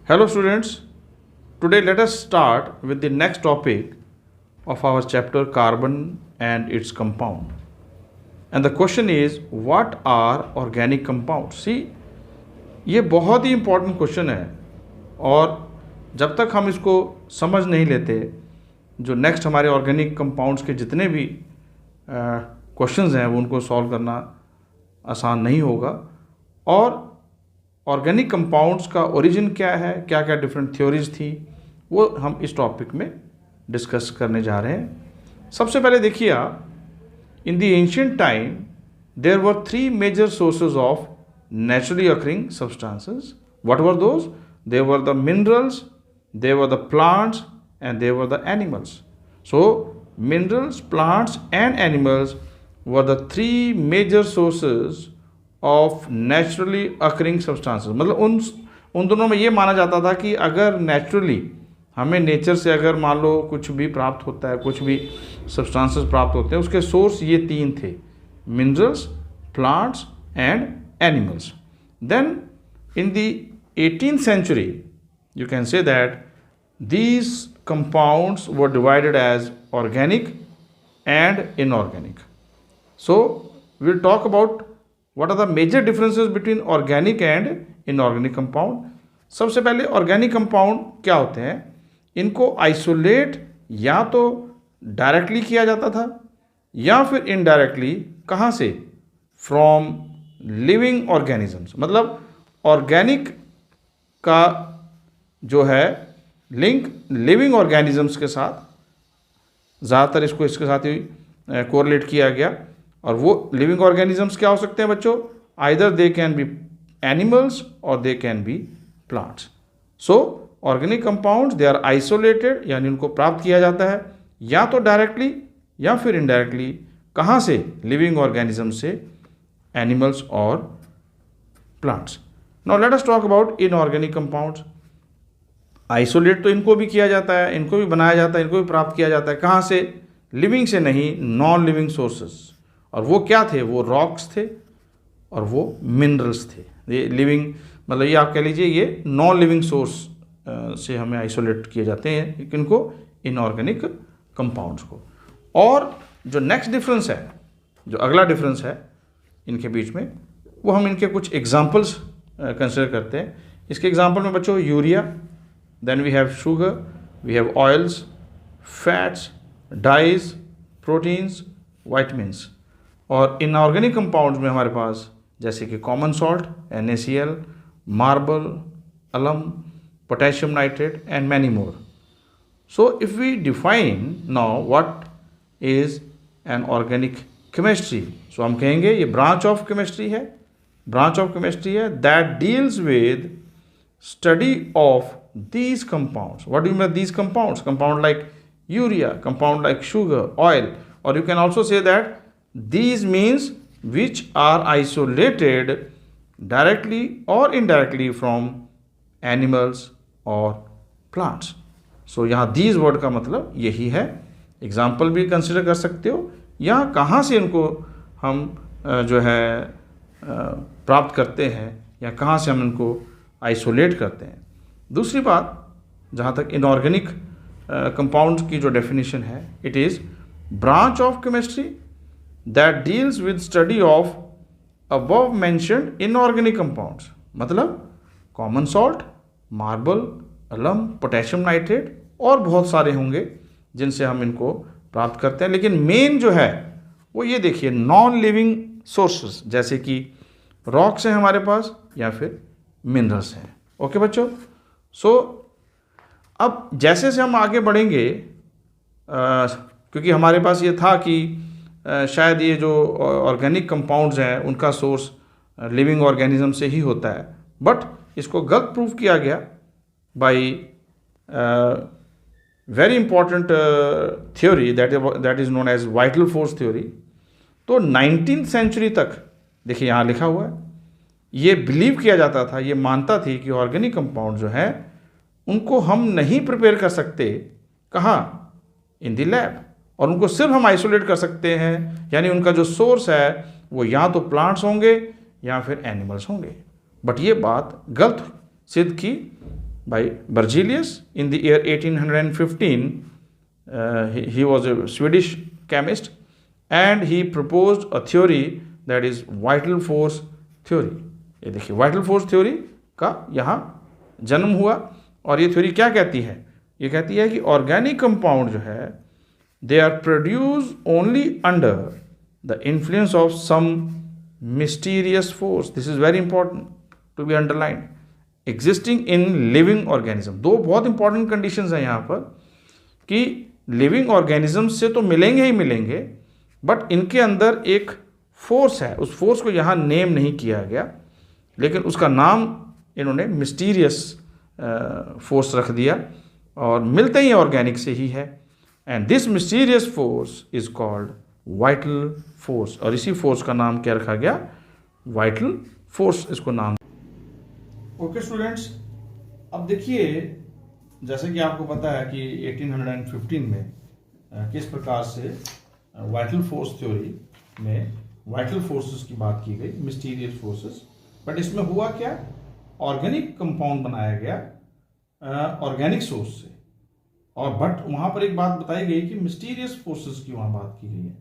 Hello students, today let us start with the next topic of our chapter carbon and its compound. And the question is, what are organic compounds? See, ये बहुत ही important question है और जब तक हम इसको समझ नहीं लेते, जो नेक्स्ट हमारे ऑर्गेनिक कंपाउंड्स के जितने भी क्वेश्चंस हैं वो उनको सॉल्व करना आसान नहीं होगा। और ऑर्गेनिक कंपाउंड्स का ओरिजिन क्या है, क्या क्या डिफरेंट थ्योरीज थी, वो हम इस टॉपिक में डिस्कस करने जा रहे हैं। सबसे पहले देखिए आप, in the ancient time there were three major sources of naturally occurring substances. What were those? There were the minerals, there were the plants and there were the animals. So minerals, plants and animals were the three major sources of naturally occurring substances. मतलब उन दोनों में ये माना जाता था कि अगर नेचुरली हमें नेचर से अगर मान लो कुछ भी प्राप्त होता है, कुछ भी सब्सटेंसेस प्राप्त होते हैं, उसके सोर्स ये तीन थे: minerals, plants and animals. Then in the 18th century you can say that these compounds were divided as organic and inorganic. So we'll talk about what are the major differences between organic and inorganic compound. सबसे पहले organic compound क्या होते हैं? इनको isolate या तो directly किया जाता था या फिर इनडायरेक्टली। कहाँ से? From living organisms. मतलब ऑर्गेनिक का जो है लिंक लिविंग ऑर्गेनिजम्स के साथ, ज़्यादातर इसको इसके साथ ही कोरिलेट किया गया। और वो लिविंग ऑर्गेनिजम्स क्या हो सकते हैं बच्चों? Either they can be animals और they can be plants. So organic compounds they are isolated, यानी उनको प्राप्त किया जाता है या तो डायरेक्टली या फिर इनडायरेक्टली। कहाँ से? लिविंग ऑर्गेनिज्म से, एनिमल्स और plants. Now let us talk about inorganic compounds. Isolate तो इनको भी किया जाता है, इनको भी बनाया जाता है, इनको भी प्राप्त किया जाता है। कहाँ से? लिविंग से नहीं, नॉन लिविंग सोर्सेस। और वो क्या थे? वो रॉक्स थे और वो मिनरल्स थे। ये लिविंग मतलब ये आप कह लीजिए ये नॉन लिविंग सोर्स से हमें आइसोलेट किए जाते हैं इनको, इनऑर्गेनिक कंपाउंड्स को। और जो नेक्स्ट डिफरेंस है, जो अगला डिफरेंस है इनके बीच में, वो हम इनके कुछ एग्जांपल्स कंसिडर करते हैं। इसके एग्जांपल में बच्चों urea, then we have sugar, we have oils, fats, dyes, proteins, vitamins. और इनऑर्गेनिक कंपाउंड्स में हमारे पास जैसे कि common salt, NaCl, marble, alum, potassium nitrate and many more. So if we define now what is an organic chemistry, so हम कहेंगे ये branch of chemistry है, ब्रांच ऑफ केमिस्ट्री है that deals with study of these compounds. What do you mean by these compounds? Compound like urea, compound like sugar, oil, or you can also say that these means which are isolated directly or indirectly from animals or plants. So यहाँ these word का मतलब यही है। Example भी consider कर सकते हो, या कहाँ से इनको हम जो है प्राप्त करते हैं या कहाँ से हम इनको आइसोलेट करते हैं। दूसरी बात, जहाँ तक इनऑर्गेनिक कंपाउंड्स की जो डेफिनेशन है, it is branch of chemistry that deals with study of above mentioned inorganic compounds. मतलब common salt, marble, alum, potassium nitrate और बहुत सारे होंगे जिनसे हम इनको प्राप्त करते हैं। लेकिन मेन जो है वो ये देखिए, नॉन लिविंग सोर्सेस, जैसे कि रॉक्स हैं हमारे पास या फिर मिनरल्स हैं। ओके बच्चों, सो अब जैसे से हम आगे बढ़ेंगे, क्योंकि हमारे पास ये था कि शायद ये जो ऑर्गेनिक कंपाउंड्स हैं उनका सोर्स लिविंग ऑर्गेनिज्म से ही होता है, बट इसको गलत प्रूव किया गया by very important theory that is known as vital force theory. तो 19th century तक देखिए यहाँ लिखा हुआ है, ये बिलीव किया जाता था, ये मानता थी कि ऑर्गेनिक कंपाउंड जो है उनको हम नहीं प्रिपेयर कर सकते। कहाँ? In the lab. और उनको सिर्फ हम आइसोलेट कर सकते हैं, यानी उनका जो सोर्स है वो या तो प्लांट्स होंगे या फिर एनिमल्स होंगे। बट ये बात गलत सिद्ध की by Berzelius in the year 1815. He was a Swedish chemist and he proposed a theory that is vital force theory. ये देखिए vital force theory का यहाँ जन्म हुआ और ये थ्योरी क्या कहती है? ये कहती है कि ऑर्गेनिक कंपाउंड जो है they are produce only under the influence of some mysterious force. This is very important to be underlined. Existing in living organism. दो बहुत इंपॉर्टेंट कंडीशंस हैं यहाँ पर कि लिविंग ऑर्गेनिज्म से तो मिलेंगे ही मिलेंगे, बट इनके अंदर एक फोर्स है. उस फोर्स को यहाँ नेम नहीं किया गया, लेकिन उसका नाम इन्होंने मिस्टीरियस फोर्स रख दिया और मिलते ही ऑर्गेनिक से ही है. And this mysterious force is called vital force. और इसी फोर्स का नाम क्या रखा गया? वाइटल फोर्स इसको नाम. ओके स्टूडेंट्स, अब देखिए जैसे कि आपको पता है कि 1815 में किस प्रकार से वाइटल फोर्स थ्योरी में वाइटल फोर्सेस की बात की गई, मिस्टीरियस फोर्सेस. बट इसमें हुआ क्या? ऑर्गेनिक कंपाउंड बनाया गया ऑर्गेनिक सोर्स से. और बट वहां पर एक बात बताई गई कि मिस्टीरियस फोर्सेस की वहां बात की गई है.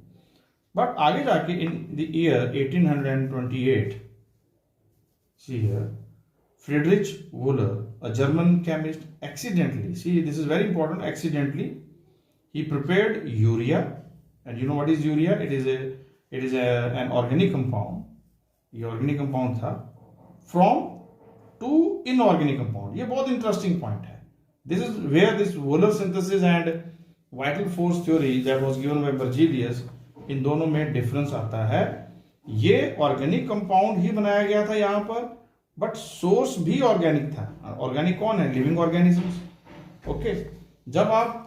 बट आगे जाके in the year 1828 see here Friedrich Wöhler, a German chemist, accidentally, see this is very important, accidentally he prepared urea. And you know what is urea? It is an organic compound. ये organic compound था from to inorganic compound. ये बहुत interesting point है. This is where this Wohler synthesis and vital force theory that was given by Berzelius, इन दोनों में difference आता है. ये ऑर्गेनिक कंपाउंड ही बनाया गया था यहाँ पर, बट सोर्स भी ऑर्गेनिक था. ऑर्गेनिक कौन है? Living organisms. ओके, जब आप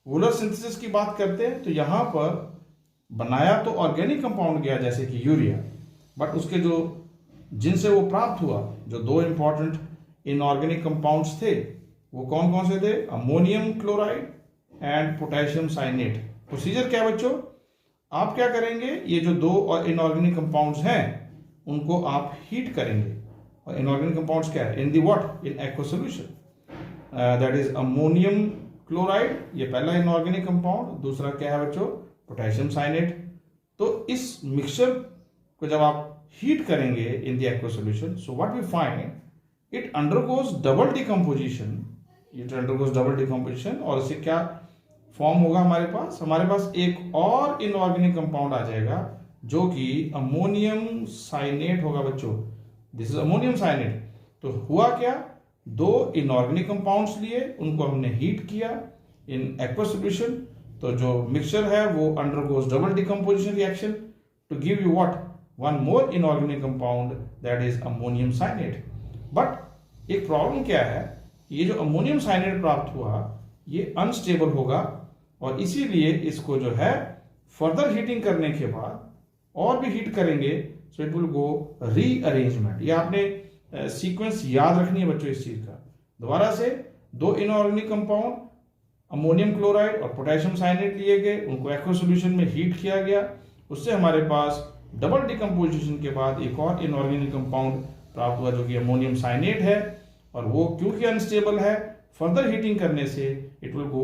वोलर सिंथेसिस की बात करते हैं तो यहां पर बनाया तो ऑर्गेनिक कंपाउंड गया जैसे कि यूरिया, बट उसके जो जिनसे वो प्राप्त हुआ जो दो इंपॉर्टेंट इनऑर्गेनिक कंपाउंड्स थे वो कौन कौन से थे? Ammonium chloride and potassium cyanate. Procedure क्या बच्चों? आप क्या करेंगे? ये जो दो इनऑर्गेनिक कंपाउंड्स हैं उनको आप हीट करेंगे. और इनऑर्गेनिक कंपाउंड्स क्या है? In the what? In aqua solution. That is ammonium chloride, ये पहला इनऑर्गेनिक कंपाउंड. दूसरा क्या है बच्चों? Potassium cyanate. तो इस मिक्सचर को जब आप हीट करेंगे in the aqua solution, so what we find it undergoes double decomposition. It undergoes double decomposition और इससे क्या फॉर्म होगा हमारे पास एक और इनऑर्गेनिक कंपाउंड आ जाएगा जो कि अमोनियम साइनेट होगा बच्चों. This is ammonium cyanate. तो हुआ क्या? दो इनऑर्गेनिक कंपाउंड्स लिए, उनको हमने हीट किया इन एक्वा सॉल्यूशन. तो जो मिक्सचर है वो undergoes double decomposition reaction to give you what? One more inorganic compound that is ammonium cyanate. But एक प्रॉब्लम क्या है? ये जो अमोनियम साइनेट प्राप्त हुआ ये अनस्टेबल होगा और इसीलिए इसको जो है फर्दर हीटिंग करने के बाद और भी हीट करेंगे so it will go rearrangement. ये आपने सीक्वेंस याद रखनी है बच्चों इस चीज का. दोबारा से दो इनऑर्गेनिक कंपाउंड अमोनियम क्लोराइड और पोटेशियम साइनेट लिए गए, उनको एक्वा सॉल्यूशन में हीट किया गया. उससे हमारे पास डबल डिकम्पोजिशन के बाद एक और इनऑर्गेनिक कंपाउंड प्राप्त हुआ जो कि अमोनियम साइनेट है. और वो क्योंकि अनस्टेबल है, फर्दर हीटिंग करने से it will go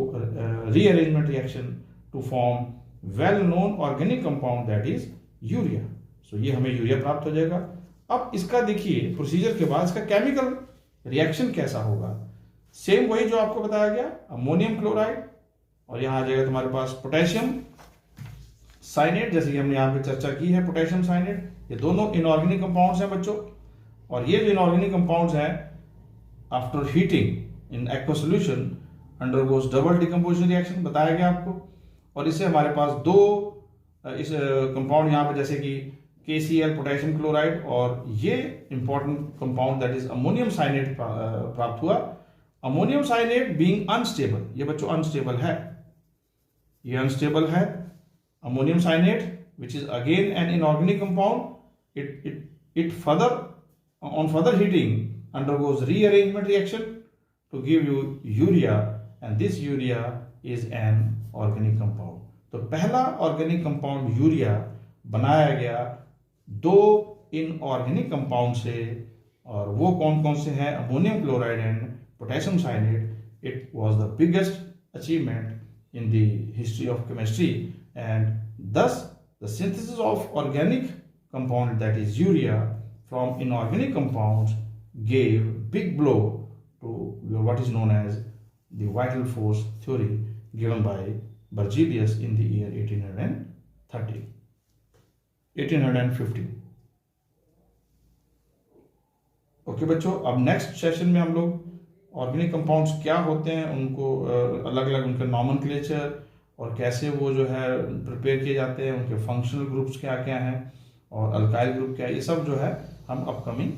rearrangement reaction to form well known organic compound that is urea. So ये हमें यूरिया प्राप्त हो जाएगा. अब इसका देखिए प्रोसीजर के बाद इसका केमिकल रिएक्शन कैसा होगा. सेम वही जो आपको बताया गया, अमोनियम क्लोराइड और यहां आ जाएगा तुम्हारे पास पोटेशियम साइनेट, जैसे कि हमने यहां पे चर्चा की है पोटेशियम साइनेट. ये दोनों इनऑर्गेनिक कंपाउंड्स हैं बच्चों. और ये जो इनऑर्गेनिक कंपाउंड्स हैं after heating in aqua solution undergoes double decomposition reaction बताया गया आपको. और इससे हमारे पास दो इस कंपाउंड यहाँ पे जैसे कि KCl पोटेशियम क्लोराइड और ये important compound that is ammonium cyanate प्राप्त हुआ. अमोनियम साइनेट बीइंग अनस्टेबल, ये बच्चों अनस्टेबल है, ये अनस्टेबल है. Ammonium cyanate which is again an inorganic compound, it further on further heating undergoes rearrangement reaction to give you urea, and this urea is an organic compound. तो पहला organic compound urea बनाया गया दो inorganic compound से, और वो कौन कौन से हैं? Ammonium chloride and potassium cyanide, it was the biggest achievement in the history of chemistry, and thus the synthesis of organic compound, that is urea, from inorganic compounds gave big blow to what is known as the vital force theory given by Berzelius in the year 1850. Okay बच्चों, अब next session में हम लोग organic compounds क्या होते हैं, उनको अलग अलग उनका नॉमेनक्लेचर और कैसे वो जो है प्रिपेयर किए जाते हैं, उनके फंक्शनल ग्रुप्स क्या क्या हैं और अल्काइल ग्रुप क्या है, ये सब जो है हम अपकमिंग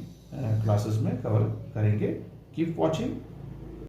क्लासेस में कवर करेंगे. Keep watching.